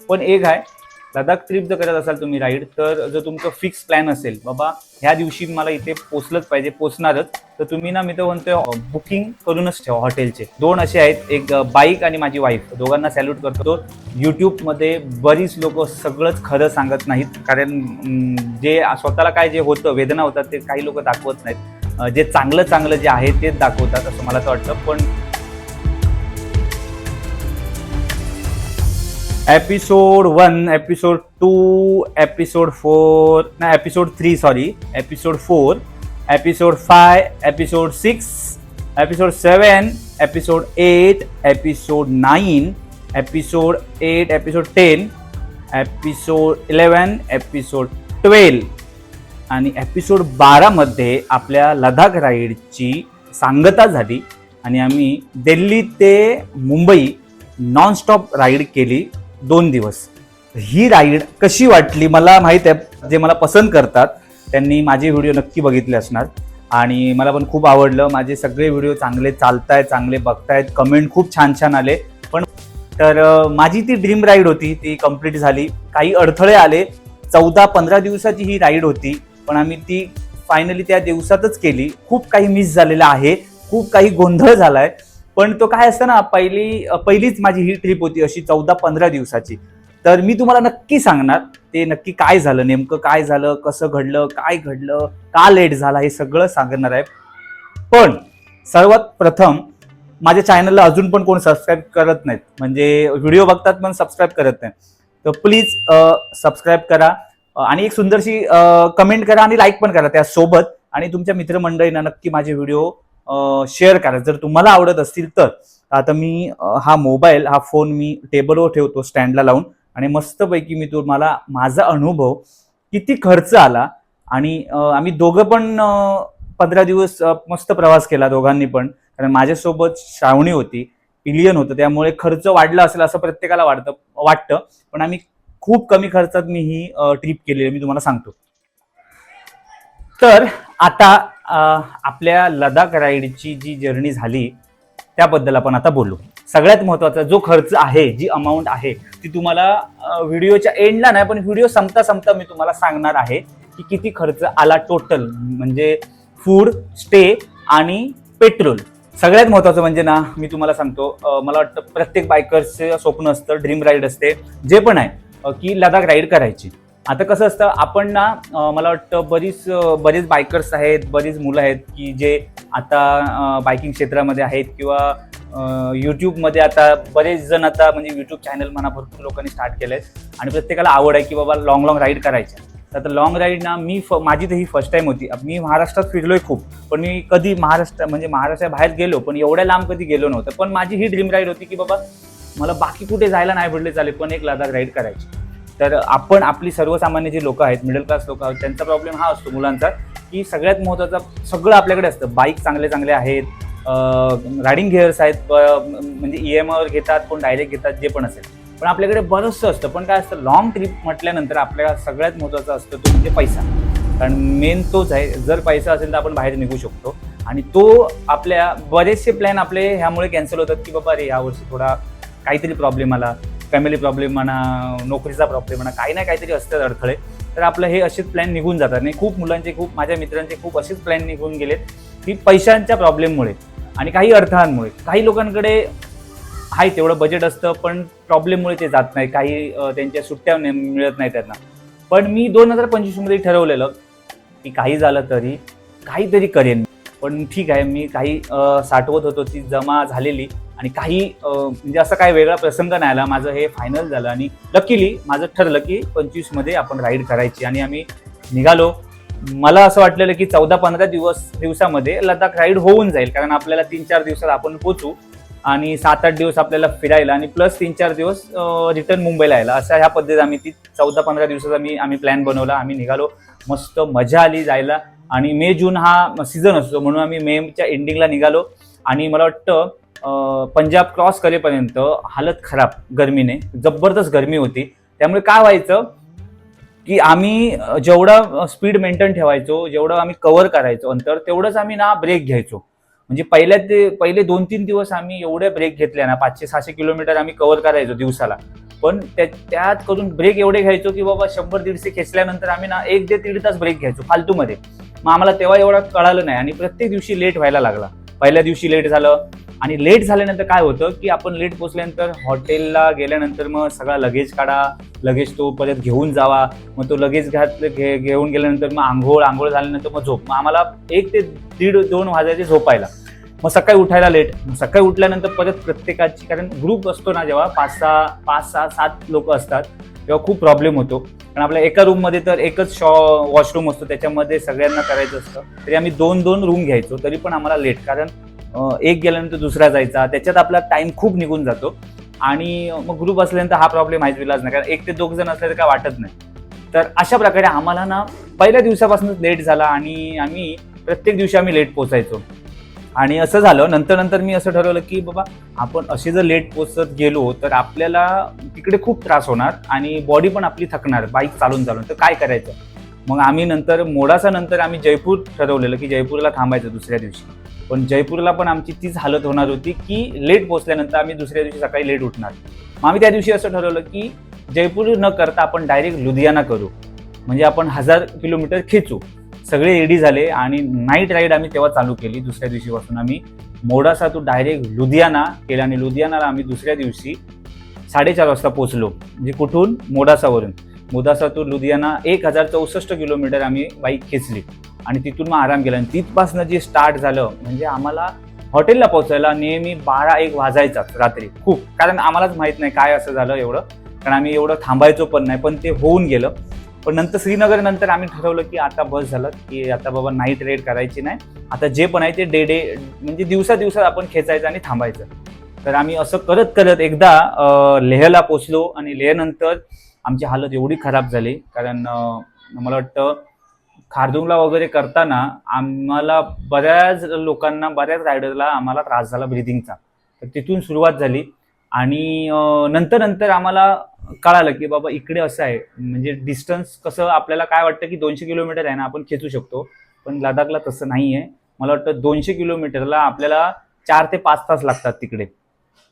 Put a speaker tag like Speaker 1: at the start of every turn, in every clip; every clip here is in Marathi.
Speaker 1: पण एक आहे, लडाख ट्रिप जर करत असाल तुम्ही राईड, तर जर तुमचं फिक्स प्लॅन असेल बाबा ह्या दिवशी मला इथे पोचलंच पाहिजे, पोचणारच, तर तुम्ही ना मी तर म्हणतोय बुकिंग करूनच ठेवा हॉटेलचे. दोन असे आहेत, एक बाईक आणि माझी वाईफ, दोघांना सॅल्यूट करतो. यूट्यूबमध्ये बरीच लोक सगळंच खरं सांगत नाहीत, कारण जे स्वतःला काय जे होतं, वेदना होतात, ते काही लोक दाखवत नाहीत. जे चांगलं चांगलं जे आहे तेच दाखवतात असं मला तर वाटतं. पण एपिसोड 1, एपिसोड 2, एपिसोड 4, नाही episode 3 sorry, episode 4, episode 5, episode 6, episode 7, episode 8, episode 9, episode 8, episode 10, episode 11, episode 12 आणि एपिसोड 12 मध्ये आपल्या लडाख राईडची सांगता झाली आणि आम्ही दिल्ली ते मुंबई नॉनस्टॉप राईड केली 2 दिवस. ही राईड कशी वाटली मला माहित आहे, जे मला पसंत करतात त्यांनी माझे व्हिडिओ नक्की बघितले असणार आणि मला पण खूप आवडलं. माझे सगळे व्हिडिओ चांगले चालतायत, चांगले बघतायत, कमेंट खूप छान छान आले. पण तर माझी ती ड्रीम राईड होती, ती कंप्लीट झाली. काही अडथळे आले, 14-15 दिवसाची ही राईड होती, पण आम्ही ती फायनली त्या दिवसातच केली. खूप काही मिस झालेलं आहे, खूप काही गोंधळ झालाय, पण तो काय असतं ना, पहिलीच माझी ही ट्रिप होती अशी 14-15 दिवसाची. तर मी तुम्हाला नक्की सांगणार ते नक्की काय झालं, नेमकं काय झालं, कसं घडलं, काय घडलं, का लेट झाला, हे सगळं सांगणार आहे. पण सर्वात प्रथम माझ्या चॅनलला अजून पण कोण सबस्क्राईब करत नाहीत, म्हणजे व्हिडिओ बघतात पण सबस्क्राईब करत नाहीत, तर प्लीज सबस्क्राईब करा आणि एक सुंदरशी कमेंट करा आणि लाईक पण करा त्यासोबत. आणि तुमच्या मित्रमंडळींना नक्की माझे व्हिडिओ शेअर करा जर तुम्हाला आवडत असतील तर. आता मी हा मोबाईल, हा फोन मी टेबलवर ठेवतो स्टँडला लावून आणि मस्तपैकी मी तुम्हाला माझा अनुभव, किती खर्च आला, आणि आम्ही दोघं पण 15 दिवस मस्त प्रवास केला दोघांनी पण, कारण माझ्यासोबत श्रावणी होती, पिलियन होतं, त्यामुळे खर्च वाढला असेल असं प्रत्येकाला वाटतं, पण आम्ही खूप कमी खर्चात मी ही ट्रिप केली मी तुम्हाला सांगतो. तर आता आपल्या लडाख राईडची जी जर्नी झाली त्याबद्दल आपण आता बोलू. सगळ्यात महत्वाचा जो खर्च आहे, जी अमाऊंट आहे, ती तुम्हाला व्हिडिओच्या एंडला नाही पण व्हिडिओ संपता संपता मी तुम्हाला सांगणार आहे की किती खर्च आला टोटल, म्हणजे फूड, स्टे आणि पेट्रोल. सगळ्यात महत्वाचं म्हणजे ना, मी तुम्हाला सांगतो, मला वाटतं प्रत्येक बायकर्सचे स्वप्न असतं, ड्रीम राईड असते, जे पण आहे की लडाख राईड करायची. आता कसं असतं, आपण ना मला वाटतं बरेच बायकर्स आहेत, बरीच मुलं आहेत की जे आता बायकिंग क्षेत्रामध्ये आहेत किंवा यूट्यूबमध्ये आता बरेच जण, आता म्हणजे यूट्यूब चॅनल म्हणा भरपूर लोकांनी स्टार्ट केले आहेत आणि प्रत्येकाला आवड आहे की बाबा लॉंग राईड करायच्या. तर लॉंग राईड ना माझी तर ही फर्स्ट टाइम होती. मी महाराष्ट्रात फिरलोय खूप, पण मी कधी महाराष्ट्राबाहेर गेलो पण एवढ्या लांब कधी गेलो नव्हतं. पण माझी ही ड्रीम राईड होती की बाबा मला बाकी कुठे जायला नाही भेटले चालेल, पण एक लडाख राईड करायची. तर आपण आपली सर्वसामान्य जे लोक आहेत, मिडल क्लास लोक आहेत, त्यांचा प्रॉब्लेम हा असतो मुलांचा की सगळ्यात महत्त्वाचा सगळं आपल्याकडे असतं, बाईक चांगले आहेत, रायडिंग गिअर्स आहेत, म्हणजे EMI वर घेतात, कोण डायरेक्ट घेतात, जे पण असेल, पण आपल्याकडे बरंचसं असतं. पण काय असतं, लॉंग ट्रिप म्हटल्यानंतर आपल्याला सगळ्यात महत्त्वाचा असतो तो म्हणजे पैसा, कारण मेन तोच आहे. जर पैसा असेल तर आपण बाहेर निघू शकतो, आणि तो आपल्या बरेचसे प्लॅन आपले ह्यामुळे कॅन्सल होतात की बाबा अरे यावर्षी थोडा काहीतरी प्रॉब्लेम आला, फॅमिली प्रॉब्लेम म्हणा, नोकरीचा प्रॉब्लेम म्हणा, काही ना काहीतरी असतात अडथळे, तर आपलं हे असेच प्लॅन निघून जातात. आणि खूप मुलांचे, खूप माझ्या मित्रांचे खूप असेच प्लॅन निघून गेलेत की पैशांच्या प्रॉब्लेममुळे आणि काही अडथळ्यांमुळे. काही लोकांकडे आहे तेवढं बजेट असतं, पण प्रॉब्लेममुळे ते जात नाही, काही त्यांच्या सुट्ट्या मिळत नाही त्यांना. पण मी 2025 मध्ये ठरवलेलं की काही झालं तरी काहीतरी करेन. पण ठीक आहे, मी काही साठवत होतो, ती जमा झालेली, आणि काही म्हणजे असं काही वेगळा प्रसंग नाही आला, माझं हे फायनल झालं आणि लकीली माझं ठरलं की 25 मध्ये आपण राईड करायची. आणि आम्ही निघालो. मला असं वाटलेलं की 14-15 दिवसामध्ये लडाख राईड होऊन जाईल, कारण आपल्याला 3-4 दिवसात आपण पोहोचू आणि 7-8 दिवस आपल्याला फिरायला आणि प्लस 3-4 दिवस रिटर्न मुंबईला यायला, अशा ह्या पद्धतीत आम्ही ती 14-15 दिवसाचा आम्ही प्लॅन बनवला. आम्ही निघालो, मस्त मजा आली जायला. आणि मे-जून हा सीझन असतो, म्हणून आम्ही मेच्या एंडिंगला निघालो. आणि मला वाटतं पंजाब क्रॉस करेपर्यंत हालत खराब गरमीने, जबरदस्त गरमी होती. त्यामुळे काय व्हायचं की आम्ही जेवढा स्पीड मेंटेन ठेवायचो, जेवढं आम्ही कव्हर करायचो अंतर, तेवढंच आम्ही ना ब्रेक घ्यायचो. म्हणजे पहिले 2-3 दिवस आम्ही एवढे ब्रेक घेतले ना, 500-600 किलोमीटर आम्ही कव्हर करायचो दिवसाला. पण त्यात करून ब्रेक एवढे घ्यायचो की बाबा 100-150 खेचल्यानंतर आम्ही ना 1 ते 1.5 तास ब्रेक घ्यायचो फालतूमध्ये. मग आम्हाला तेव्हा एवढं कळालं नाही आणि प्रत्येक दिवशी लेट व्हायला लागला. पहिल्या दिवशी लेट झालं आणि लेट झाल्यानंतर काय होतं की आपण लेट पोहोचल्यानंतर हॉटेलला गेल्यानंतर मग सगळा लगेज काढा, लगेज तो परत घेऊन जावा, मग तो लगेज घेऊन गेल्यानंतर मग आंघोळ झाल्यानंतर मग झोप. मग आम्हाला 1 ते 1.5-2 वाजायचे झोपायला. मग सकाळी उठायला लेट. सकाळी उठल्यानंतर परत प्रत्येकाची, कारण ग्रुप असतो ना जेव्हा 5-6-7 लोक असतात तेव्हा खूप प्रॉब्लेम होतो. कारण आपल्या एका रूममध्ये तर एकच वॉशरूम असतो, त्याच्यामध्ये सगळ्यांना करायचं असतं. तरी आम्ही 2-2 रूम घ्यायचो, तरी पण आम्हाला लेट, कारण एक गेल्यानंतर दुसरा जायचा, त्याच्यात आपला टाइम खूप निघून जातो. आणि मग ग्रुप असल्यानंतर हा प्रॉब्लेम आहेच विलाज नाही, कारण 1 ते 2 जण असले तर काय वाटत नाही. तर अशा प्रकारे आम्हाला ना पहिल्या दिवसापासूनच लेट झाला आणि आम्ही प्रत्येक दिवशी आम्ही लेट पोचायचो. आणि असं झालं नंतर मी असं ठरवलं की बाबा आपण असे जर लेट पोचत गेलो तर आपल्याला तिकडे खूप त्रास होणार आणि बॉडी पण आपली थकणार बाईक चालून. तर काय करायचं. मग आम्ही नंतर मोडासा नंतर आम्ही जयपूर ठरवलेलं की जयपूरला थांबायचं दुसऱ्या दिवशी. पण जयपूरला पण आमची तीच हालत होणार होती की लेट पोचल्यानंतर आम्ही दुसऱ्या दिवशी सकाळी लेट उठणार. मग आम्ही त्या दिवशी असं ठरवलं की जयपूर न करता आपण डायरेक्ट लुधियाना करू, म्हणजे आपण 1000 किलोमीटर खेचू. सगळे रेडी झाले आणि नाईट राईड आम्ही तेव्हा चालू केली. दुसऱ्या दिवशीपासून आम्ही मोडासा टू डायरेक्ट लुधियाना केला आणि लुधियानाला आम्ही दुसऱ्या दिवशी 4:30 वाजता पोहोचलो. म्हणजे कुठून, मोडासा टू लुधियाना 1064 किलोमीटर आम्ही बाईक खेचली आणि तिथून मग आराम केला. आणि तिथपासून जे स्टार्ट झालं म्हणजे आम्हाला हॉटेलला पोहोचायला नेहमी 12-1 वाजायचाच रात्री खूप, कारण आम्हालाच माहित नाही काय असं झालं एवढं, कारण आम्ही एवढं थांबायचो पण नाही, पण ते होऊन गेलं. पण नंतर श्रीनगर नंतर आम्ही ठरवलं की आता बस झालं, की आता बाबा नाईट राईड करायची नाही, आता जे पण आहे ते डे म्हणजे दिवसात आपण खेचायचं आणि थांबायचं. तर आम्ही असं करत एकदा लेहला पोचलो आणि लेहनंतर आमची हालत एवढी खराब झाली, कारण मला वाटतं खारदुंगला वगैरे करताना आम्हाला बऱ्याच रायडरला आम्हाला त्रास झाला ब्रिदिंगचा. तर तिथून सुरुवात झाली आणि नंतर आम्हाला कळालं की बाबा इकडे असं आहे, म्हणजे डिस्टन्स कसं आपल्याला काय वाटतं की 200 किलोमीटर आहे ना आपण खेचू शकतो, पण लडाखला तसं नाही आहे. मला वाटतं 200 किलोमीटरला आपल्याला 4 ते 5 तास लागतात तिकडे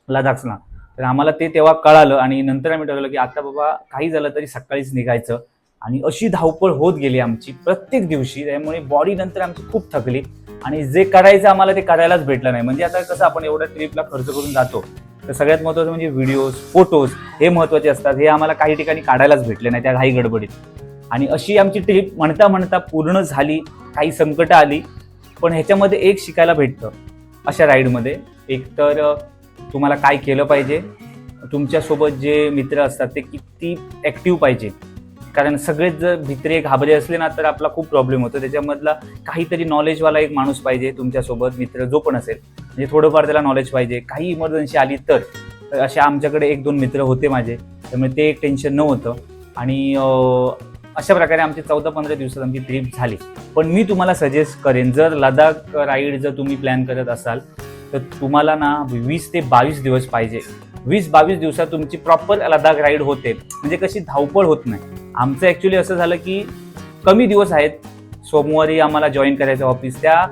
Speaker 1: लडाखला. तर आम्हाला ते तेव्हा कळालं आणि नंतर आम्ही ठरवलं की आता बाबा काही झालं तरी सकाळीच निघायचं. आणि अशी धावपळ होत गेली आमची प्रत्येक दिवशी, त्यामुळे बॉडी नंतर आमची खूप थकली आणि जे करायचं आम्हाला ते करायलाच भेटलं नाही. म्हणजे आता कसं आपण एवढ्या ट्रिपला खर्च करून जातो, तर सगळ्यात महत्त्वाचं म्हणजे व्हिडिओज, फोटोज हे महत्त्वाचे असतात, हे आम्हाला काही ठिकाणी काढायलाच भेटले नाही त्या घाई गडबडीत. आणि अशी आमची ट्रिप म्हणता पूर्ण झाली. काही संकटं आली, पण ह्याच्यामध्ये एक शिकायला भेटतं अशा राईडमध्ये. एक तर तुम्हाला काय केलं पाहिजे, तुमच्यासोबत जे मित्र असतात ते किती ॲक्टिव्ह पाहिजे, कारण सगळेच जर भित्रे घाबरे असले ना तर आपला खूप प्रॉब्लेम होतो. त्याच्यामधला काहीतरी नॉलेजवाला एक माणूस पाहिजे तुमच्यासोबत, मित्र जो पण असेल, म्हणजे थोडंफार त्याला नॉलेज पाहिजे. काही इमर्जन्सी आली तर असे आमच्याकडे 1-2 मित्र होते माझे, त्यामुळे ते एक टेन्शन नव्हतं. आणि अशा प्रकारे आमची 14-15 दिवसात आमची ट्रिप झाली. पण मी तुम्हाला सजेस्ट करेन, जर लडाख राईड जर तुम्ही प्लॅन करत असाल तर तुम्हाला ना 20 ते 22 दिवस पाहिजे. 20-22 दिवसात तुमची प्रॉपर लडाख राईड होते, म्हणजे कशी धावपळ होत नाही. आमचं ॲक्च्युली असं झालं की कमी दिवस आहेत, सोमवारी आम्हाला जॉईन करायचं ऑफिस, त्या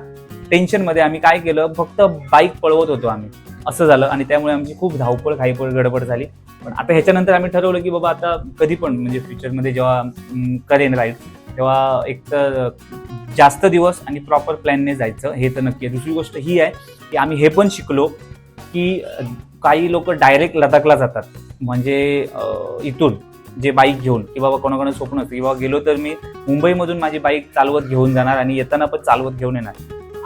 Speaker 1: टेन्शनमध्ये आम्ही काय केलं, फक्त बाईक पळवत होतो आम्ही, असं झालं. आणि त्यामुळे आमची खूप धावपळ घाईपळ गडबड झाली. पण आता ह्याच्यानंतर आम्ही ठरवलं की बाबा आता कधी पण म्हणजे फ्युचरमध्ये जेव्हा करेन राईड तेव्हा एक तर जास्त दिवस आणि प्रॉपर प्लॅनने जायचं, हे तर नक्की आहे. दुसरी गोष्ट ही आहे की आम्ही हे पण शिकलो की काही लोक डायरेक्ट लडाखला जातात, म्हणजे इथून जे बाईक घेऊन, की बाबा कोणाकोणा स्वप्न असतं की बाबा गेलो तर मी मुंबईमधून माझी बाईक चालवत घेऊन जाणार आणि येताना पण चालवत घेऊन येणार.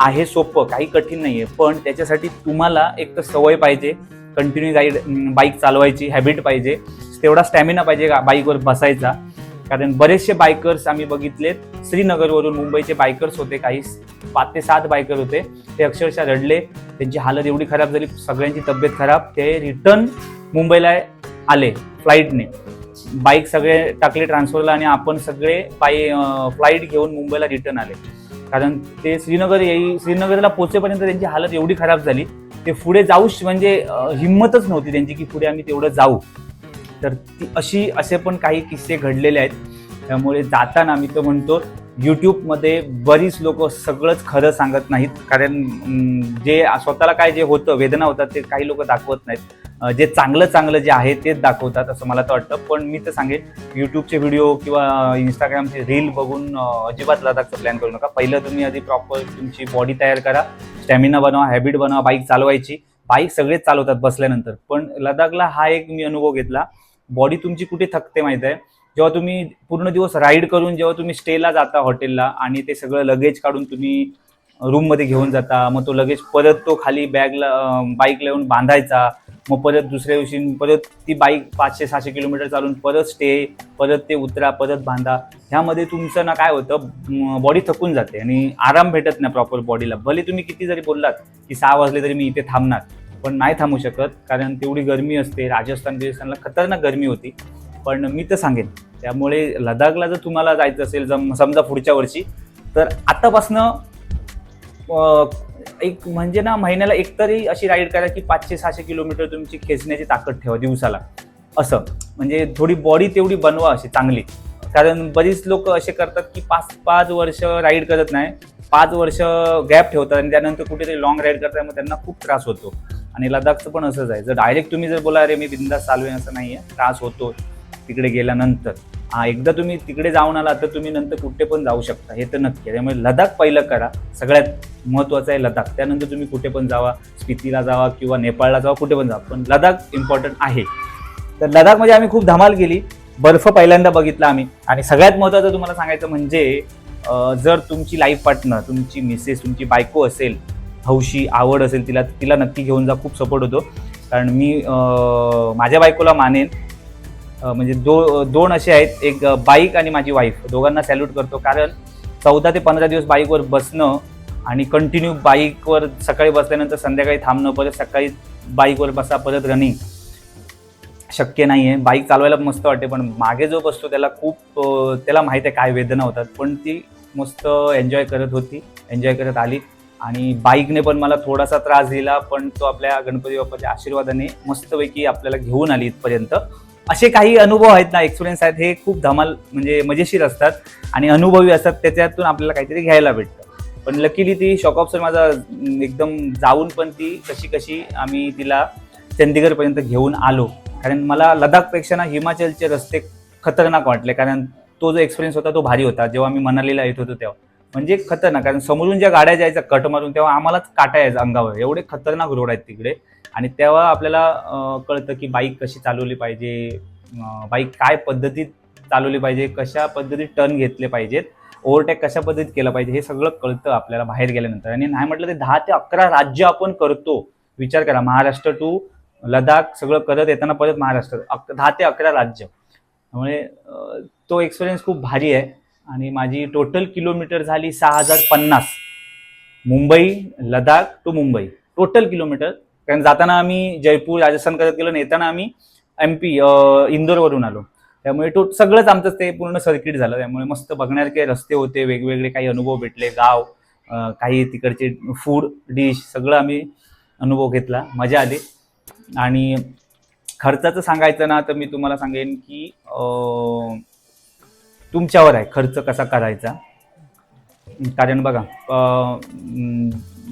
Speaker 1: आहे सोपं, काही कठीण नाही आहे, पण त्याच्यासाठी तुम्हाला एक तर सवय पाहिजे, कंटिन्यू बाईक चालवायची हॅबिट पाहिजे, तेवढा स्टॅमिना पाहिजे बाईकवर बसायचा. कारण बरेचसे बायकर्स आम्ही बघितलेत, श्रीनगरवरून मुंबईचे बायकर्स होते, काही 5 ते 7 बायकर होते, ते अक्षरशः रडले, त्यांची हालत एवढी खराब झाली, सगळ्यांची तब्येत खराब. ते रिटर्न मुंबईला आले फ्लाईटने, बाईक सगळे टाकले ट्रान्सफरला आणि आपण सगळे फ्लाईट घेऊन मुंबईला रिटर्न आले. कारण ते श्रीनगरला पोहोचेपर्यंत त्यांची हालत एवढी खराब झाली, ते पुढे जाऊच म्हणजे हिंमतच नव्हती त्यांची की पुढे आम्ही तेवढं जाऊ. तर असे पण काही किस्से घडलेले आहेत. त्यामुळे जाताना मी तर म्हणतो यूट्यूबमध्ये बरीच लोक सगळंच खरं सांगत नाहीत, कारण जे स्वतःला काय जे होतं वेदना होतात ते काही लोक दाखवत नाहीत. जे चांगलं जे आहे तेच दाखवतात असं मला तर वाटतं. पण मी तर सांगेन यूट्यूबचे व्हिडिओ किंवा इंस्टाग्रामचे रील बघून अजिबात लडाखचा प्लॅन करू नका. पहिलं तुम्ही आधी प्रॉपर तुमची बॉडी तयार करा, स्टॅमिना बनवा, हॅबिट बनवा बाईक चालवायची. बाईक सगळेच चालवतात बसल्यानंतर, पण लडाखला हा एक मी अनुभव घेतला. बॉडी तुमची कुठे थकते माहिती आहे, जेव्हा तुम्ही पूर्ण दिवस राईड करून जेव्हा तुम्ही स्टेला जाता हॉटेलला आणि ते सगळं लगेज काढून तुम्ही रूममध्ये घेऊन जाता, मग तो लगेज परत तो खाली बॅगला बाईकला येऊन बांधायचा, मग परत दुसऱ्या दिवशी परत ती बाईक 500-600 किलोमीटर चालून परत स्टे, परत ते उतरा, परत बांधा. ह्यामध्ये तुमचं ना काय होतं, बॉडी थकून जाते आणि आराम भेटत नाही प्रॉपर बॉडीला. भले तुम्ही किती जरी बोललात की 6 वाजले तरी मी इथे थांबणार, पण नाही थांबू शकत, कारण तेवढी गरमी असते. राजस्थानला खतरनाक गरमी होती. पण मी तर सांगेन, त्यामुळे लडाखला जर तुम्हाला जायचं असेल समजा पुढच्या वर्षी, तर आतापासनं एक म्हणजे ना महिन्याला एकतरी अशी राईड करा की 500-600 किलोमीटर तुमची खेचण्याची ताकद ठेवा दिवसाला. असं म्हणजे थोडी बॉडी तेवढी बनवा अशी चांगली. कारण बरीच लोक असे करतात की 5 वर्ष राईड करत नाही, 5 वर्ष गॅप ठेवतात आणि त्यानंतर कुठेतरी लॉंग राईड करतात, मग त्यांना खूप त्रास होतो. आणि लडाखचं पण असंच आहे. जर डायरेक्ट तुम्ही जर बोला अरे मी बिंदास चालू आहे, असं नाही आहे, त्रास होतो तिकडे गेल्यानंतर. एकदा तुम्ही तिकडे जाऊन आला तर तुम्ही नंतर कुठे पण जाऊ शकता, हे तर नक्की आहे. त्यामुळे लडाख पहिलं करा, सगळ्यात महत्त्वाचं आहे लडाख. त्यानंतर तुम्ही कुठे पण जावा, स्पितीला जावा किंवा नेपाळला जावा, कुठे पण जावा, पण लडाख इम्पॉर्टंट आहे. तर लडाखमध्ये आम्ही खूप धमाल केली, बर्फ पहिल्यांदा बघितला आम्ही. आणि सगळ्यात महत्त्वाचं तुम्हाला सांगायचं म्हणजे जर तुमची लाईफ पार्टनर, तुमची मिसेस, तुमची बायको असेल, हौशी आवड असेल तिला नक्की घेऊन जा, खूप सपोर्ट होतो. कारण मी माझ्या बायकोला मानेन, म्हणजे दोन असे आहेत, एक बाईक आणि माझी वाईफ, दोघांना सॅल्यूट करतो. कारण 14 ते 15 दिवस बाईकवर बसणं आणि कंटिन्यू बाईकवर सकाळी बसल्यानंतर संध्याकाळी थांबणं, परत सकाळी बाईकवर बसा, परत रनिंग शक्य नाही आहे. बाईक चालवायला मस्त वाटते, पण मागे जो बसतो त्याला माहीत आहे काय वेदना होतात, पण ती मस्त एन्जॉय करत आली. आणि बाईकने पण मला थोडासा त्रास दिला, पण तो आपल्या गणपती बाप्पाच्या आशीर्वादाने मस्तपैकी आपल्याला घेऊन आली इथपर्यंत. असे काही अनुभव आहेत ना, एक्सपिरियन्स आहेत, हे खूप धमाल म्हणजे मजेशीर असतात आणि अनुभवी असतात. त्याच्यातून आपल्याला काहीतरी घ्यायला भेटतं. पण लकीली ती शॉकऑफ सर माझा एकदम जाऊन पण ती कशी आम्ही तिला चंदीगडपर्यंत घेऊन आलो. कारण मला लडाखपेक्षा ना हिमाचलचे रस्ते खतरनाक वाटले. कारण तो जो एक्सपिरियन्स होता तो भारी होता. जेव्हा आम्ही मनालीला येत होतो तेव्हा म्हणजे खतरनाक, कारण समोरून ज्या गाड्या जायच्या कट मारून तेव्हा आम्हालाच काटा यायचा अंगावर, एवढे खतरनाक रोड आहेत तिकडे. आणि तेव्हा आपल्याला कळतं की बाईक कशी चालवली पाहिजे, बाईक काय पद्धतीत चालवली पाहिजे, कशा पद्धतीत टर्न घेतले पाहिजेत, ओव्हरटेक कशा पद्धतीत केलं पाहिजे, हे सगळं कळतं आपल्याला बाहेर गेल्यानंतर. आणि नाही म्हटलं ते 10 ते 11 राज्य आपण करतो. विचार करा, महाराष्ट्र टू लडाख सगळं करत येताना परत महाराष्ट्र, 10 ते 11 राज्य. त्यामुळे तो एक्सपिरियन्स खूप भारी आहे. आणि माझी टोटल किलोमीटर झाली 6050, Mumbai Ladakh to Mumbai total kilometre. कारण जाताना आम्ही जयपूर राजस्थान करत गेलो, येताना आम्ही MP इंदोरवरून आलो. त्यामुळे सगळंच आमचं ते पूर्ण सर्किट झालं. त्यामुळे मस्त बघण्यासारखे रस्ते होते, वेगवेगळे काही अनुभव भेटले, गाव, काही तिकडचे फूड डिश, सगळं आम्ही अनुभव घेतला, मजा आली. आणि खर्चाचं सांगायचं ना तर मी तुम्हाला सांगेन की तुमच्यावर आहे खर्च कसा करायचा. कारण बघा,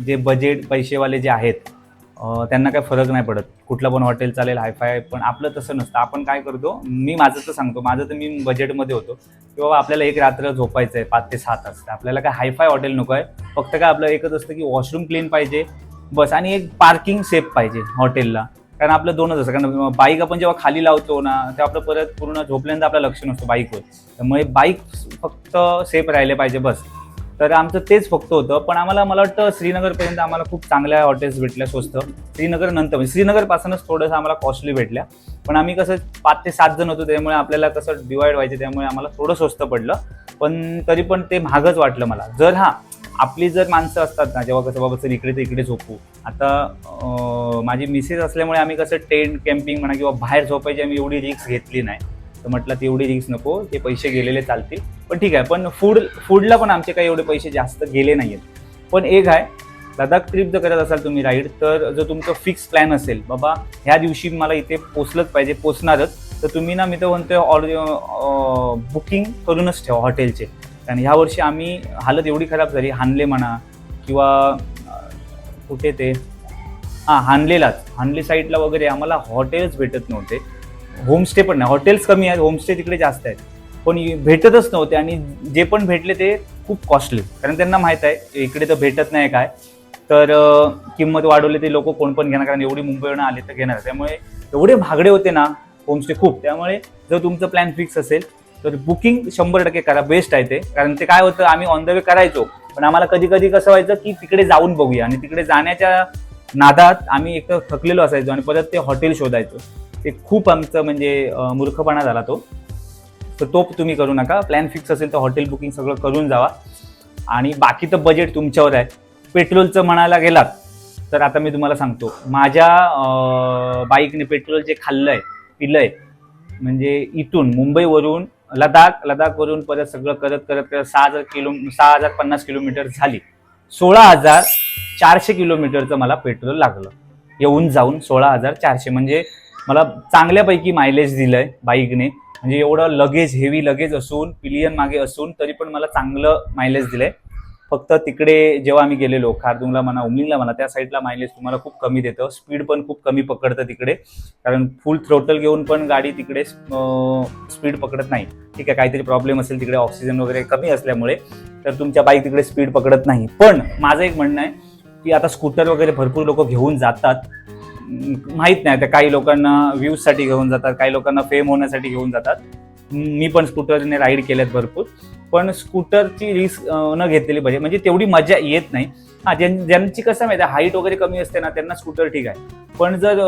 Speaker 1: जे बजेट पैसेवाले जे आहेत त्यांना काय फरक नाही पडत, कुठलं पण हॉटेल चालेल, हायफाय. पण आपलं तसं नसतं. आपण काय करतो, माझं तर सांगतो, माझं तर मी बजेटमध्ये होतो की बाबा आपल्याला एक रात्र झोपायचं आहे 5 ते 6 तास. आपल्याला काय हायफाय हॉटेल नको आहे, फक्त काय आपलं एकच असतं की वॉशरूम क्लीन पाहिजे बस, आणि एक पार्किंग सेफ पाहिजे हॉटेलला. कारण आपलं दोनच असतं, कारण बाईक आपण जेव्हा खाली लावतो ना तेव्हा आपलं परत पूर्ण झोपल्यानंतर आपलं लक्ष नसतं बाईकवर. त्यामुळे बाईक फक्त सेफ राहिले पाहिजे बस. तर आमचं तेच फक्त होतं. पण मला वाटतं श्रीनगरपर्यंत आम्हाला खूप चांगल्या हॉटेल्स भेटल्या स्वस्त. श्रीनगर नंतर म्हणजे श्रीनगरपासूनच थोडंसं आम्हाला कॉस्टली भेटल्या. पण आम्ही कसं 5 ते 7 जण होतो, त्यामुळे आपल्याला कसं डिवाईड व्हायचे, त्यामुळे आम्हाला थोडं स्वस्त पडलं. पण तरी पण ते महागच वाटलं मला. जर आपली जर माणसं असतात ना, जेव्हा कसं बाबा चल इकडे ते इकडे झोपू. आता माझी मिसेस असल्यामुळे आम्ही कसं टेंट कॅम्पिंग म्हणा किंवा बाहेर झोपायची आम्ही एवढी रिस्क घेतली नाही. तर म्हटलं तेवढी रिस्क नको, ते पैसे गेलेले चालतील. पण ठीक आहे, पण फूडला पण आमचे काही एवढे पैसे जास्त गेले नाही आहेत. पण एक आहे, लडाख ट्रिप जर करत असाल तुम्ही राईड, तर जर तुमचं फिक्स प्लॅन असेल बाबा ह्या दिवशी मला इथे पोचलंच पाहिजे, पोचणारच, तर तुम्ही ना, मी तर म्हणतोय बुकिंग करूनच ठेवा हॉटेलचे. कारण ह्या वर्षी आम्ही हालत एवढी खराब झाली, हानले म्हणा किंवा कुठे ते हानले साईडला वगैरे आम्हाला हॉटेल्स भेटत नव्हते, होमस्टे पण नाही. हॉटेल्स कमी आहेत, होमस्टे तिकडे जास्त आहेत, पण भेटतच नव्हते. आणि जे पण भेटले ते खूप कॉस्टली, कारण त्यांना माहित आहे इकडे तर भेटत नाही काय, तर किंमत वाढवली ते लोक कोण पण घेणार, कारण एवढी मुंबईवरून आले तर घेणार. त्यामुळे एवढे महागडे होते ना होमस्टे खूप. त्यामुळे जर तुमचं प्लॅन फिक्स असेल तर बुकिंग 100% करा, बेस्ट आहे ते. कारण ते काय होतं, आम्ही ऑन द वे करायचो, पण आम्हाला कधी कधी कसं व्हायचं की तिकडे जाऊन बघूया, आणि तिकडे जाण्याच्या नादात आम्ही एक तर थकलेलो असायचो आणि परत ते हॉटेल शोधायचो. ते खूप आमचं म्हणजे मूर्खपणा झाला तो. तर तो तुम्ही करू नका. प्लॅन फिक्स असेल तर हॉटेल बुकिंग सगळं करून जावा. आणि बाकी तर बजेट तुमच्यावर आहे. पेट्रोलचं म्हणायला गेलात तर आता मी तुम्हाला सांगतो, माझ्या बाईकने पेट्रोल जे खाल्लंय पिलंय, म्हणजे इथून मुंबईवरून लदाखवरून परत सगळं करत करत करत 6,050 किलोमीटर झाली. 16,400 किलोमीटरचं मला पेट्रोल लागलं येऊन जाऊन. 16,400 म्हणजे मला चांगल्यापैकी मायलेज दिलंय बाईकने. म्हणजे एवढं लगेज, हेवी लगेज असून, पिलियन मागे असून तरी पण मला चांगलं मायलेज दिलंय. फक्त तिकडे जेव्हा आम्ही गेलेलो खारदुंगला म्हणा, उमलिंगला म्हणा, त्या साईडला मायलेज तुम्हाला खूप कमी देतं. स्पीड पण खूप कमी पकडतं तिकडे, कारण फुल थ्रोटल घेऊन पण गाडी तिकडे स्पीड पकडत नाही. ठीक आहे, काहीतरी प्रॉब्लेम असेल तिकडे, ऑक्सिजन वगैरे कमी असल्यामुळे, तर तुमच्या बाईक तिकडे स्पीड पकडत नाही. पण माझं एक म्हणणं आहे की आता स्कूटर वगैरे भरपूर लोक घेऊन जातात. माहीत नाही, त्या काही लोकांना व्ह्यूजसाठी घेऊन जातात, काही लोकांना फेम होण्यासाठी घेऊन जातात. मी पण स्कूटरने राईड केल्यात भरपूर, पण स्कूटरची रिस्क न घेतलेली पाहिजे, म्हणजे तेवढी मजा येत नाही. ज्यांची कसं माहिती आहे, हाईट वगैरे कमी असते ना, त्यांना स्कूटर ठीक आहे. पण जर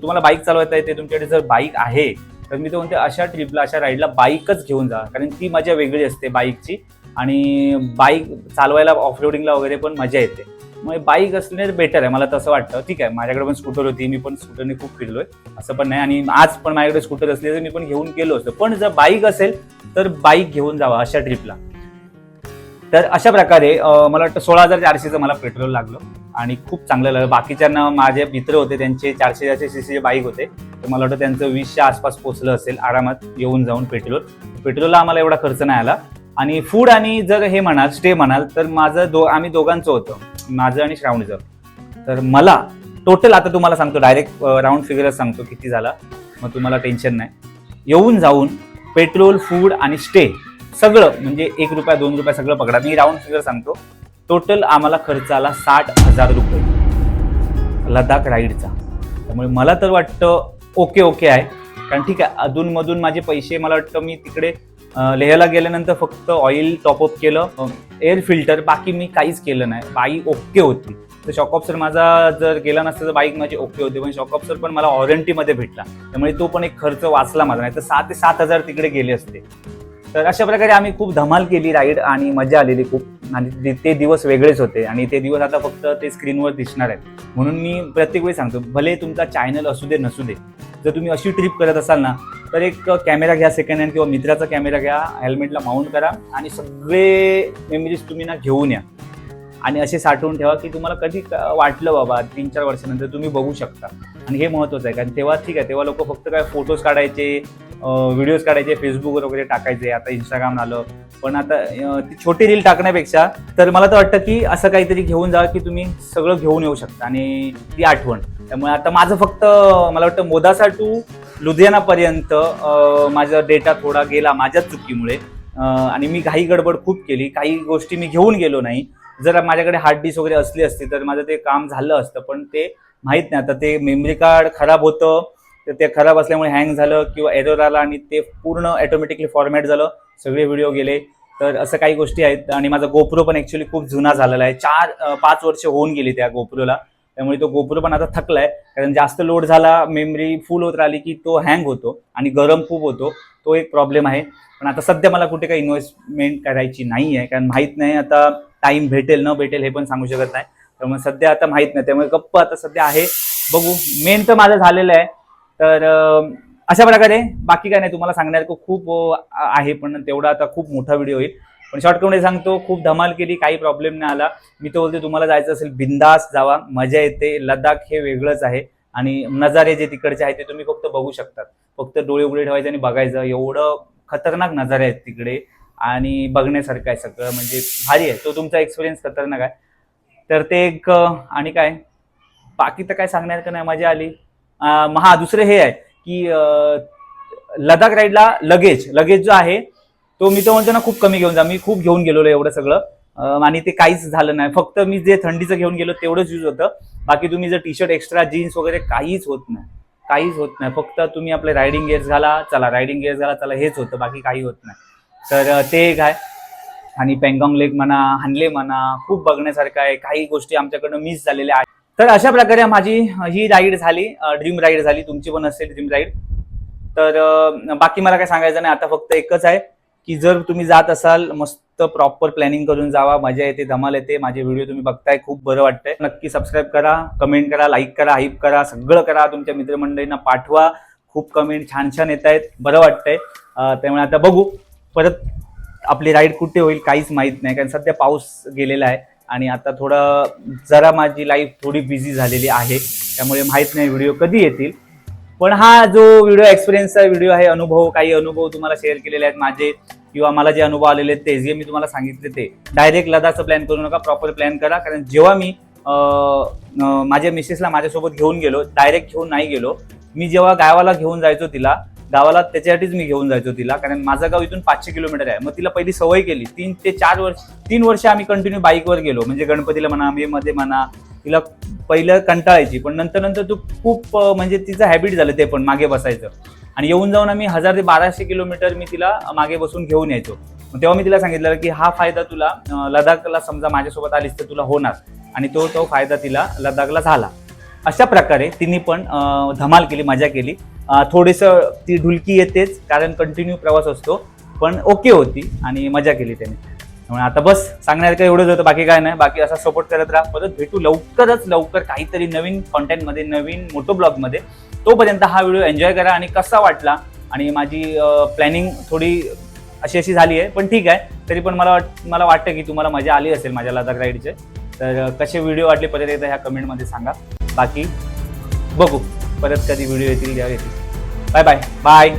Speaker 1: तुम्हाला बाईक चालवता येते, तुमच्याकडे जर बाईक आहे, तर मी तर म्हणते अशा ट्रिपला, अशा राईडला बाईकच घेऊन जा, कारण ती मजा वेगळी असते बाईकची. आणि बाईक चालवायला ऑफरोडिंगला वगैरे पण मजा येते. मग बाईक असणे बेटर आहे, मला तसं वाटतं. ठीक आहे, माझ्याकडे पण स्कूटर होती, मी पण स्कूटरने खूप फिरलोय, असं पण नाही. आणि आज पण माझ्याकडे स्कूटर असली तर मी पण घेऊन गेलो असतो. पण जर बाईक असेल तर बाईक घेऊन जावा अशा ट्रिपला. तर अशा प्रकारे मला वाटतं 16,400चं मला पेट्रोल लागलं आणि खूप चांगलं लागलं. बाकीच्यांना, माझे मित्र होते त्यांचे 400 सीसीचे बाईक होते, तर मला वाटतं त्यांचं 20च्या आसपास पोहोचलं असेल आरामात येऊन जाऊन. पेट्रोलला आम्हाला एवढा खर्च नाही आला. आणि फूड आणि जर हे म्हणाल, स्टे म्हणाल, तर माझं आम्ही दोघांचं होतं, माझं आणि श्रावणीचं. तर मला टोटल, आता तुम्हाला सांगतो डायरेक्ट राऊंड फिगरच सांगतो किती झाला, मग तुम्हाला टेन्शन नाही. येऊन जाऊन पेट्रोल, फूड आणि स्टे सगळं, म्हणजे ₹1 ₹2 सगळं पकडा, मी राऊंड फिगर सांगतो. टोटल आम्हाला खर्च आला ₹60,000 लडाख राईडचा. त्यामुळे मला तर वाटतं ओके आहे. कारण ठीक आहे, अधूनमधून माझे पैसे, मला वाटतं मी तिकडे लेहला गेल्यानंतर फक्त ऑइल टॉपअप केलं, एअर फिल्टर, बाकी मी काहीच केलं नाही. बाईक ओके होती. तर शॉकऑप्सर माझा जर गेला नसता तर बाईक माझी ओके होती, पण शॉकऑप्सर पण मला वॉरंटीमध्ये भेटला, त्यामुळे तो पण एक खर्च वाचला माझा. नाही तर 6 ते 7,000 तिकडे गेले असते. तर अशा प्रकारे आम्ही खूप धमाल केली राईड, आणि मजा आलेली खूप. आणि ते दिवस वेगळेच होते, आणि ते दिवस आता फक्त ते स्क्रीनवर दिसणार आहेत. म्हणून मी प्रत्येक वेळी सांगतो, भले तुमचा चॅनल असू दे नसू दे, जर तुम्ही अशी ट्रिप करत असाल ना, तर एक कॅमेरा घ्या सेकंड हँड, किंवा मित्राचा कॅमेरा घ्या, हेल्मेटला माउंट करा, आणि सगळे मेमरीज तुम्ही ना घेऊन या, आणि असे साठवून ठेवा की तुम्हाला कधी वाटलं बाबा 3-4 वर्षानंतर तुम्ही बघू शकता. आणि हे महत्त्वाचं आहे, कारण तेव्हा ठीक आहे, तेव्हा लोक फक्त काय फोटोज काढायचे, व्हिडिओज काढायचे, फेसबुकवर वगैरे टाकायचे, आता इंस्टाग्राम आलं. पण आता ती छोटी रील टाकण्यापेक्षा तर मला तर वाटतं की असं काहीतरी घेऊन जा की तुम्ही सगळं घेऊन येऊ शकता, आणि ती आठवण. त्यामुळे आता माझं फक्त, मला वाटतं मोदासा टू लुधियानापर्यंत माझा डेटा थोडा गेला माझ्याच चुकीमुळे, आणि मी घाई गडबड खूप केली, काही गोष्टी मी घेऊन गेलो नाही. जर माझ्याकडे हार्ड डिस्क वगैरे असली असती तर माझं ते काम झालं असतं, पण ते माहीत नाही. आता ते मेमरी कार्ड खराब होतं, तर ते खराब असल्यामुळे हँग झालं किंवा एरर आला, आणि ते पूर्ण ऑटोमॅटिकली फॉर्मॅट झालं, सगळे व्हिडिओ गेले. तर असं काही गोष्टी आहेत. आणि माझा गोप्रो पण ॲक्च्युली खूप जुना झालेला आहे, 4-5 वर्ष होऊन गेली त्या गोप्रोला. त्यामुळे तो गोप्रो पण आता थकलाय, कारण जास्त लोड झाला, मेमरी फुल होत राहिली की तो हँग होतो आणि गरम खूप होतो, तो एक प्रॉब्लेम आहे. पण आता सध्या मला कुठे काही इन्व्हेस्टमेंट करायची नाही आहे, कारण माहीत नाही आता टाइम भेटेल न भेटेल हे पण सांगू शकत नाही. त्यामुळे सध्या आता माहीत नाही, त्यामुळे गप्प आता सध्या आहे, बघू. मेन तर माझं झालेलं आहे. तर अशा प्रकारे बाकी काय नाही, तुम्हाला सांगण्यासारखं खूप आहे, पण तेवढा आता खूप मोठा व्हिडिओ होईल. पण शॉर्टकटमध्ये सांगतो, खूप धमाल केली, काही प्रॉब्लेम नाही आला. मी तर बोलते, तुम्हाला जायचं असेल बिंदास जावा, मजा येते. लडाख हे वेगळंच आहे, आणि नजारे जे तिकडचे आहेत ते तुम्ही फक्त बघू शकतात. फक्त डोळे उघडे ठेवायचे आणि बघायचं, एवढं खतरनाक नजारे आहेत तिकडे, आणि बघण्यासारखं आहे सगळं, म्हणजे भारी आहे. तो तुमचा एक्सपिरियन्स खतरनाक आहे. तर ते एक, आणि काय, बाकी तर काय सांगणार का नाही, मजा आली. हा दुसरं हे आहे की लडाख राईडला लगेज जो आहे तो मी तो म्हणतो ना खूप कमी घेऊन जा. मी खूप घेऊन गेलो एवढं सगळं, आणि ते काहीच झालं नाही. फक्त मी जे थंडीचं घेऊन गेलो तेवढंच यूज होतं. बाकी तुम्ही जर टी शर्ट एक्स्ट्रा जीन्स वगैरे काहीच होत नाही. फक्त तुम्ही आपले रायडिंग गिअर्स घाला, चला हेच होतं, बाकी काही होत नाही. तर ते एक आहे. आणि पँगॉंग लेक म्हणा, हानले म्हणा, खूप बघण्यासारखं आहे. काही गोष्टी आमच्याकडनं मिस झालेल्या आहेत. तर अशा प्रकारे माझी ही राईड झाली, ड्रीम राईड झाली. तुमची पण असेल ड्रीम राईड. तर बाकी मला काय सांगायचं नाही. आता फक्त एकच आहे की जर तुम्ही जात असाल, मस्त प्रॉपर प्लॅनिंग करून जावा. मजा येते, धमाल येते. माझे व्हिडिओ तुम्ही बघताय, खूप बरं वाटतंय. नक्की सबस्क्राईब करा, कमेंट करा, लाईक करा, हाईप करा, सगळं करा. तुमच्या मित्रमंडळींना पाठवा. खूप कमेंट छान येत आहेत, बरं वाटतंय. त्यामुळे आता बघू परत आपली राईड कुठे होईल काहीच माहित नाही, कारण सध्या पाऊस गेलेला आहे आणि आता जरा माझी लाईफ थोडी बिझी झालेली आहे. त्यामुळे माहित नाही व्हिडिओ कधी येतील. पण हा जो व्हिडिओ एक्सपिरियन्सचा व्हिडिओ आहे, काही अनुभव तुम्हाला शेअर केलेले आहेत माझे, किंवा मला जे अनुभव आलेले आहेत ते जे मी तुम्हाला सांगितले, ते डायरेक्ट लडाखचं प्लॅन करू नका, प्रॉपर प्लॅन करा. कारण जेव्हा मी माझ्या मिसेसला माझ्यासोबत घेऊन गेलो, डायरेक्ट घेऊन नाही गेलो मी. जेव्हा गावाला घेऊन जायचो तिला, गावाला त्याच्यासाठीच मी घेऊन जायचो तिला, कारण माझं गाव इथून 500 किलोमीटर आहे. मग तिला पहिली सवय केली. 3 वर्ष आम्ही कंटिन्यू बाईकवर गेलो, म्हणजे गणपतीला म्हणा, मे मध्ये म्हणा. तिला पहिलं कंटाळायची, पण नंतर तू खूप म्हणजे तिचं हॅबिट झालं ते पण मागे बसायचं. आणि येऊन जाऊन आम्ही 1000 ते 1200 किलोमीटर मी तिला मागे बसून घेऊन यायचो. मग तेव्हा मी तिला सांगितलं की हा फायदा तुला लडाखला समजा माझ्यासोबत आलीस तर तुला होणार, आणि तो फायदा तिला लडाखला झाला. अशा प्रकारे तिने पण धमाल केली, मजा केली. थोडंसं ती ढुलकी येतेच, कारण कंटिन्यू प्रवास असतो, पण ओके होती आणि मजा केली त्याने. त्यामुळे आता बस सांगण्यात काय एवढंच होतं, बाकी काय नाही. बाकी असा सपोर्ट करत राहा. परत भेटू लवकर काहीतरी नवीन कॉन्टेंटमध्ये, नवीन मोटो ब्लॉगमध्ये. तोपर्यंत हा व्हिडिओ एन्जॉय करा. आणि कसा वाटला, आणि माझी प्लॅनिंग थोडी अशी झाली आहे, पण ठीक आहे. तरी पण मला वाटतं की तुम्हाला मजा आली असेल माझ्या लडाख राईडचे. तर कसे व्हिडिओ वाटले परत एकदा ह्या कमेंटमध्ये सांगा. बाकी बघू परत कधी व्हिडिओ येतील, जेव्हा येतील. बाय.